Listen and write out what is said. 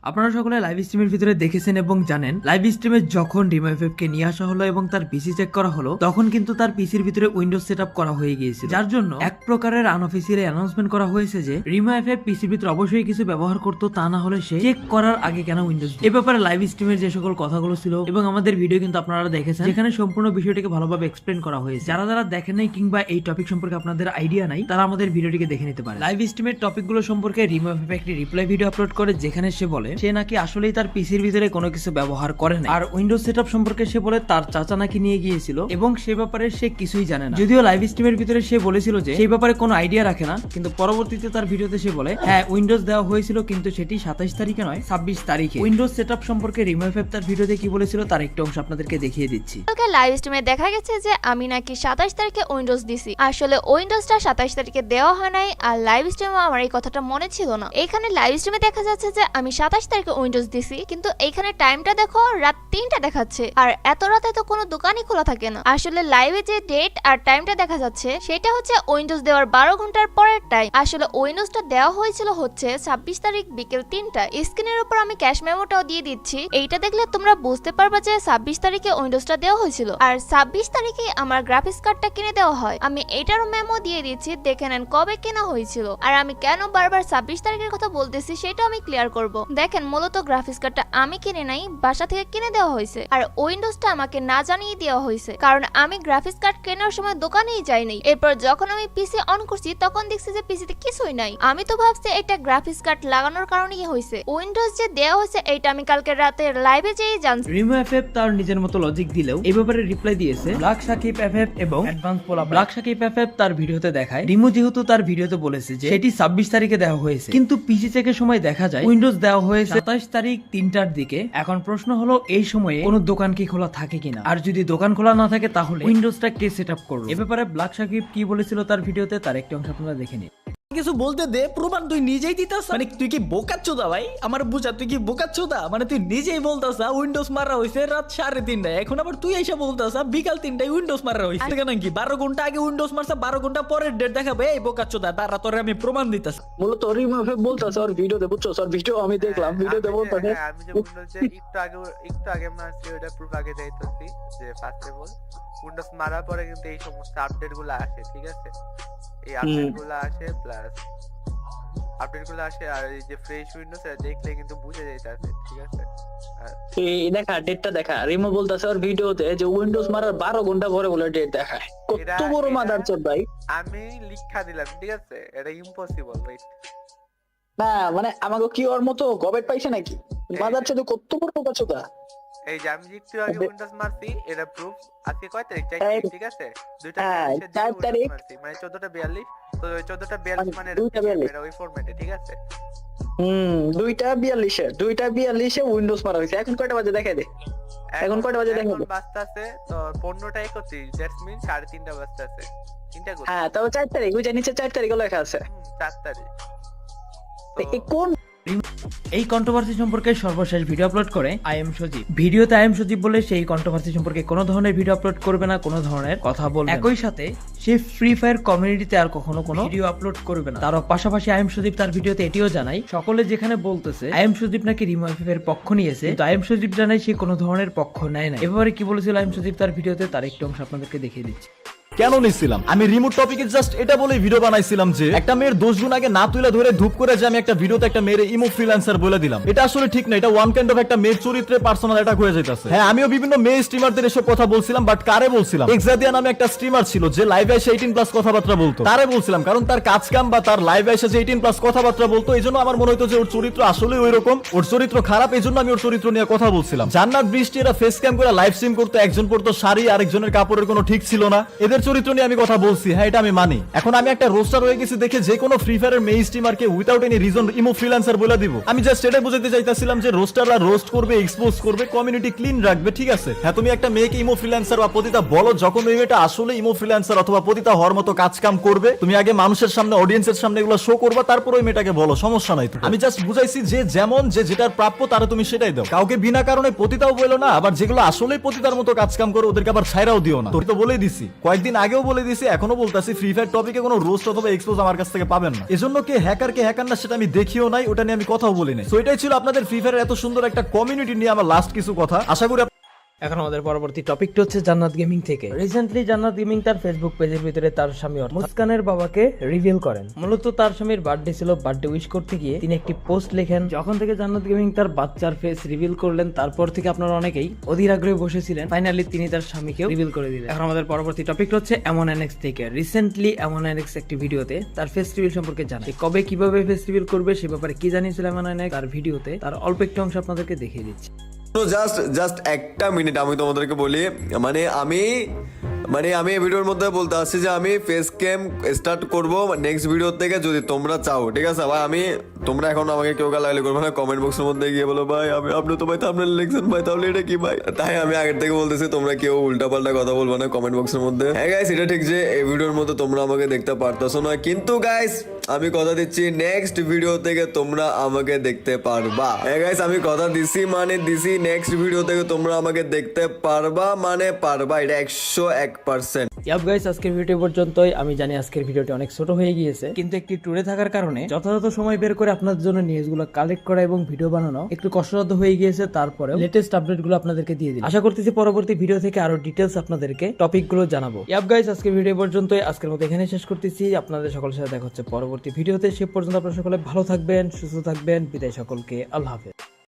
আপনারা সকলে লাইভ স্ট্রিমের ভিতরে দেখেছেন এবং জানেন লাইভ স্ট্রিমে যখন রিমোএফএফ কে নিয়ে আসা হলো এবং তার পিসি চেক করা হলো তখন কিন্তু তার পিসির ভিতরে উইন্ডোজ সেটআপ করা হয়ে গিয়েছিল, যার জন্য এক প্রকারের আনঅফিসিয়াল অ্যানাউন্সমেন্ট করা হয়েছে যে রিমোএফএফ পিসির ভিতরে অবশ্যই কিছু ব্যবহার করতো, তা না হলে সে চেক করার আগে কেন উইন্ডোজ। এ ব্যাপারে লাইভ স্ট্রিমের যে সকল কথাগুলো ছিল এবং আমাদের ভিডিও কিন্তু আপনারা দেখেছেন, যেখানে সম্পূর্ণ বিষয়টিকে ভালোভাবে এক্সপ্লেন করা হয়েছে। যারা যারা দেখেন নাই কিংবা এই টপিক সম্পর্কে আপনাদের আইডিয়া নাই, তারা আমাদের ভিডিওটিকে দেখে নিতে পারে। লাইভ স্ট্রিমের টপিকগুলো সম্পর্কে রিমোএফএফ একটি রিপ্লাই ভিডিও আপলোড করে, যেখানে সে বলে সে নাকি আসলে তার পিসির ভিতরে কোনো কিছু ব্যবহার করে না, আর উইন্ডোজ সেটআপ সম্পর্কে সে বলে তার চাচা নাকি নিয়ে গিয়েছিল এবং সে ব্যাপারে সে কিছুই জানে না। যদিও লাইভ স্ট্রিমের ভিতরে সে বলেছিল যে সেই ব্যাপারে কোনো আইডিয়া রাখে না, কিন্তু পরবর্তীতে তার ভিডিওতে সে বলে হ্যাঁ উইন্ডোজ দেওয়া হয়েছিল, কিন্তু সেটি 27 তারিখে নয় 26 তারিখে। উইন্ডোজ সেটআপ সম্পর্কে রিমোএফএফ তার ভিডিওতে কি বলেছিল তার একটা অংশ আপনাদেরকে দেখিয়ে দিচ্ছি। কালকে লাইভ স্ট্রিমে দেখা গেছে যে আমি নাকি 27 তারিখে উইন্ডোজ দিছি। আসলে উইন্ডোজটা 27 তারিখে দেওয়া হয় নাই, আর লাইভ স্ট্রিমে আমার এই কথাটা মনে ছিল না। এখানে লাইভ স্ট্রিমে দেখা যাচ্ছে যে আমি 27 তারিখে উইন্ডোজ দিছি, কিন্তু এইখানে টাইমটা দেখো রাত 3টা দেখাচ্ছে, আর এত রাতে তো কোনো দোকানই খোলা থাকে না। আসলে লাইভে যে ডেট আর টাইমটা দেখা যাচ্ছে সেটা হচ্ছে উইন্ডোজ দেওয়ার 12 ঘন্টার পরের টাইম। আসলে উইন্ডোজটা দেওয়া হয়েছিল হচ্ছে 26 তারিখ বিকেল 3টা। স্ক্রিনের উপর আমি ক্যাশ মেমোটাও দিয়ে দিচ্ছি, এইটা দেখলে তোমরা বুঝতে পারবা যে 26 তারিখে উইন্ডোজটা দেওয়া হয়েছিল, আর 26 তারিখে আমার গ্রাফিক্স কার্ডটা কিনে দেওয়া হয়। আমি এটারও মেমো দিয়ে দিচ্ছি, দেখে নেন কবে কেনা হয়েছিল। আর আমি কেন বারবার 26 তারিখের কথা বলতেছি সেটা আমি ক্লিয়ার করব। দেখেন মূলত গ্রাফিক্স কার্ডটা আমি কিনে নাই, বাসা থেকে কিনে দেওয়া হয়েছে, আর উইন্ডোজটা আমাকে না জানিয়ে দেওয়া হয়েছে, কারণ আমি গ্রাফিক্স কার্ড কেনার সময় দোকানেই যাইনি। এরপর যখন আমি পিসি অন করছি তখন দেখছি যে পিসিতে কিছুই নাই। আমি তো ভাবছি এটা গ্রাফিক্স কার্ড লাগানোর কারণেই হয়েছে। উইন্ডোজ যে দেওয়া হয়েছে এটা আমি কালকে রাতে লাইভে যেই জানছি। রিমোএফএফ তার নিজের মতো লজিক দিলেও এই ব্যাপারে রিপ্লাই দিয়েছে ব্ল্যাক সাকিব এফএফ এবং অ্যাডভান্স পোলা। ব্ল্যাক সাকিব এফএফ তার ভিডিওতে দেখায় রিমো যেহেতু তার ভিডিওতে বলেছে যে সেটি 26 তারিখে দেওয়া হয়েছে, কিন্তু পিসি চেকের সময় দেখা যায় উইন্ডোজ দেওয়া হয়েছে 27 তারিখ 3টার দিকে। এখন প্রশ্ন হলো এই সময়ে কোনো দোকান কি খোলা থাকে কিনা, আর যদি দোকান খোলা না থাকে তাহলে উইন্ডোজটা কে সেটআপ করলো। এ ব্যাপারে ব্ল্যাক সাকিব কি বলেছিল তার ভিডিওতে তার একটি অংশ আপনারা দেখে নিন। কিছু বলতে দে, প্রমাণ তুই নিজেই দিতাস। মানে তুই কি বোকাচ্চোদা ভাই? আমার বুঝা তুই কি বোকাচ্চোদা? মানে তুই নিজেই বলতাস উইন্ডোজ মারা হইছে রাত 3:30টায়, এখন আবার তুই এসে বলতাস বিকাল 3টায় উইন্ডোজ মারা হইছে। কেন কি 12 ঘন্টা আগে উইন্ডোজ মারছে, 12 ঘন্টা পরের ডেট দেখাবে? এই বোকাচ্চোদা, তারা তোরে আমি প্রমাণ দিতাস। মূলত রিমোএফএফ বলতাছে ওর ভিডিওতে, বুঝছো? ওর ভিডিও আমি দেখলাম, ভিডিওতে বলতাছে আমি যে উইন্ডোজে একটু আগে মারছি ওটা প্রুফ আগে যাইতেছি যে ফার্স্ট অফ অল উইন্ডোজ মারার পরে কিন্তু এই সমস্ত আপডেট গুলো আসে, ঠিক আছে? এই আপডেট গুলো আসে প্লাস আপডেট গুলো আসে, আর এই যে ফ্রেশ উইন্ডোজ দেখলে কিন্তু বুঝে যাইতেছে, ঠিক আছে? এই দেখা ডেটটা দেখা, রিমো বলতাছে ওর ভিডিওতে যে উইন্ডোজ মারার 12 ঘন্টা পরে বলে ডেট দেখায়। কত বড় মাদারচোদ ভাই! আমি লিখা দিলাম, ঠিক আছে? এটা ইম্পসিবল। ওয়েট, না মানে আমাকে কি ওর মতো গবেট পাইছে নাকি? মাদারচোদ কত বড় বোকাচোদা! এই যে আমি একটু আগে উইন্ডোজ মারছি, এটা প্রুফ। আজকে কয় তারিখ? 4 তারিখ, ঠিক আছে? 4 তারিখ মানে 14:42। তো 14:42 মানে এটা ওই ফরম্যাটে, ঠিক আছে? 2:42 উইন্ডোজ মারা হয়েছে। এখন কয়টা বাজে দেখা দে, এখন কয়টা বাজে দেখা দে। বাজতাছে তো 15:31, দ্যাটস মিন 3:30 বাজতাছে। তিনটা কত? হ্যাঁ, তবে 4 তারিখ, ওই যে নিচে 4 তারিখ লেখা আছে। 4 তারিখ। এই কোন এই কন্ট্রোভার্সি সম্পর্কে সর্বশেষ ভিডিও আপলোড করে আই এম সজীব। ভিডিওতে আই এম সজীব বলে সেই কন্ট্রোভার্সি সম্পর্কে কোনো ধরনের ভিডিও আপলোড করবে না, কোনো ধরনের কথা বলবে না। একই সাথে সে ফ্রি ফায়ার কমিউনিটিতে আর কখনো কোনো ভিডিও আপলোড করবে না। তার পাশাপাশি আই এম সজীব তার ভিডিওতে এটিও জানাই, সকলে যেখানে বলতেছে আই এম সজীব নাকি রিমোএফএফ এর পক্ষ নিয়েছে, তো আই এম সজীব জানাই সে কোনো ধরনের পক্ষ নেয় না। এবারে কি বলেছিল আই এম সজীব তার ভিডিওতে, তার একটি অংশ আপনাদেরকে দেখিয়ে দিচ্ছি। কেন নিছিলাম আমি রিমোট টপিকে জাস্ট এটা বলে ভিডিও বানাইছিলাম যে একটা মেয়ের 10 গুণ আগে না তুলে ধরে ধূপ করে যে আমি একটা ভিডিওতে একটা মেয়ের ইমো ফ্রিল্যান্সার বলে দিলাম, এটা আসলে ঠিক না। এটা ওয়ান কাইন্ড অফ একটা মেয়ের চরিত্রে পার্সোনাল অ্যাটাক হয়ে যাইতাছে। হ্যাঁ, আমিও বিভিন্ন মেয়ে স্ট্রিমারদের এসব কথা বলছিলাম, বাট কারে বলছিলাম? এক্সাদিয়া নামে একটা স্ট্রিমার ছিল যে লাইভে এসে 18+ কথাবার্তা বলতো, তারে বলছিলাম। কারণ তার কাজ কাম বা তার লাইভে এসে যে 18+ কথাবার্তা বলতো, এইজন্য আমার মনে হতো যে ওর চরিত্র আসলে ওই রকম, ওর চরিত্র খারাপ, এইজন্য আমি ওর চরিত্র নিয়ে কথা বলছিলাম। জান্নাত বৃষ্টি এরা ফেস ক্যাম করে লাইভ স্ট্রিম করতো, একজন পড়তো শাড়ি, আরেকজনের কাপড়ের কোনো ঠিক ছিল না। এদের চরিত্র নিয়ে আমি কথা বলছি, হ্যাঁ এটা আমি মানি। এখন আমি একটা রোস্টার হয়ে গেছি দেখে যে কোনো ফ্রি ফায়ারের মেইন স্ট্রিমারকে without any reason emo freelancer বলে দিব? আমি জাস্ট এটাই বুঝাতে চাইতাছিলাম যে রোস্টাররা রোস্ট করবে, এক্সপোজ করবে, কমিউনিটি ক্লিন রাখবে, ঠিক আছে? হ্যাঁ, তুমি একটা মেয়েকে ইমো ফ্রিল্যান্সার বা পতিতা বলো, যখন ওই মেয়েটা আসলে ইমো ফ্রিল্যান্সার অথবা পতিতা হওয়ার মতো কাজ কাম করবে, তুমি আগে মানুষের সামনে, অডিয়েন্সের সামনে এগুলো শো করবা, তারপর ওই মেয়েটাকে বলো, সমস্যা নাই। আমি জাস্ট বুঝাইছি যে যেমন যে যেটার প্রাপ্য তারা তুমি সেটাই দাও, কাউকে বিনা কারণে পতিতাও বলো না, আবার যেগুলো আসলে পতিতার মতো কাজ কাম করে ওদেরকে আবার ছাইরাও দিও না। তো বলেই দিছি, কয়েকদিন কয়েকদিন আগেও বলে দিয়েছি, এখনো বলতাছি, ফ্রি ফায়ার টপিকে কোনো রোস্ট অথবা এক্সপোজ আমার কাছ থেকে পাবেন না। এজন্য কে হ্যাকার না সেটা আমি দেখিও নাই, ওটা নিয়ে আমি কথাও বলি নাই। সো এটাই ছিল আপনাদের ফ্রি ফায়ারের এত সুন্দর একটা কমিউনিটি নিয়ে আমার লাস্ট কিছু কথা। আশা করি এখন আমাদের পরবর্তী টপিকটা হচ্ছে জান্নাত গেমিং থেকে। রিসেন্টলি জান্নাত গেমিং তার ফেসবুক পেজের ভিতরে তার স্বামী মুস্কানের বাবাকে রিভিল করেন। মূলত তার স্বামীর বার্থডে ছিল, বার্থডে উইশ করতে গিয়ে তিনি একটি পোস্ট লেখেন। যখন থেকে জান্নাত গেমিং তার বাচ্চার ফেস রিভিল করলেন, তারপর থেকে আপনারা অনেকেই অধীর আগ্রহে বসেছিলেন, ফাইনালি তিনি তার স্বামীকেও রিভিল করে দিলেন। এখন আমাদের পরবর্তী টপিকটা হচ্ছে এমন এনএক্স থেকে। রিসেন্টলি এমন এনএক্স একটি ভিডিওতে তার ফেস রিভিল সম্পর্কে জানায়, কবে কিভাবে ফেস রিভিল করবে সে ব্যাপারে কি জানিয়েছিল এমন এনএক্স। তার ভিডিওতে তার অল্প একটু অংশ আপনাদেরকে দেখিয়ে দিচ্ছি। জাস্ট একটা মিনিট আমি তোমাদেরকে বলি, মানে আমি এই ভিডিওর মধ্যে বলতে আসছি যে আমি ফেস ক্যাম স্টার্ট করব নেক্সট ভিডিও থেকে, যদি তোমরা চাও, ঠিক আছে ভাই। তোমরা এখন আমাকে কেউ গালাগালি করবে না, কমেন্ট বক্সের মধ্যে গিয়ে বলো ভাই আপনি তো ভাই থাম্বনেল লিখছেন ভাই, তাহলে এটা কি ভাই। তাই আমি আগের থেকে বলতেছি, তোমরা কেউ উল্টাপাল্টা কথা বলবে না কমেন্ট বক্সের মধ্যে। হ্যাঁ গাইস, এটা ঠিক যে এই ভিডিওর মধ্যে তোমরা আমাকে দেখতে পারতেছো না, কিন্তু গাইস আমি কথা দিচ্ছি নেক্সট ভিডিও থেকে তোমরা আমাকে দেখতে পারবা। হ্যাঁ গাইস, আমি কথা দিছি মানে দিছি, নেক্সট ভিডিও থেকে তোমরা আমাকে দেখতে পারবা মানে পারবা, এটা 101%। ইয়াপ গাইস, আজকের ভিডিও পর্যন্তই। আমি জানি আজকের ভিডিওটি অনেক ছোট হয়ে গিয়েছে, কিন্তু একটি ট্যুরে থাকার কারণে যথাযথ সময় বের করে আপনাদের জন্য নিউজগুলো কালেক্ট করা এবং ভিডিও বানানো একটু কষ্টসাধ্য হয়ে গিয়েছে। তারপরে লেটেস্ট আপডেটগুলো আপনাদেরকে দিয়ে দিই। আশা করতেছি পরবর্তী ভিডিও থেকে আরো ডিটেলস আপনাদেরকে টপিকগুলো জানাবো। ইয়াপ গাইস, আজকের ভিডিও পর্যন্তই। আজকের মতো এখানে শেষ করতেছি। আপনাদের সকলের সাথে দেখা হচ্ছে পরবর্তী ভিডিওতে। সে পর্যন্ত আপনারা সকলে ভালো থাকবেন, সুস্থ থাকবেন। বিদায় সকলকে, আল্লাহ হাফেজ।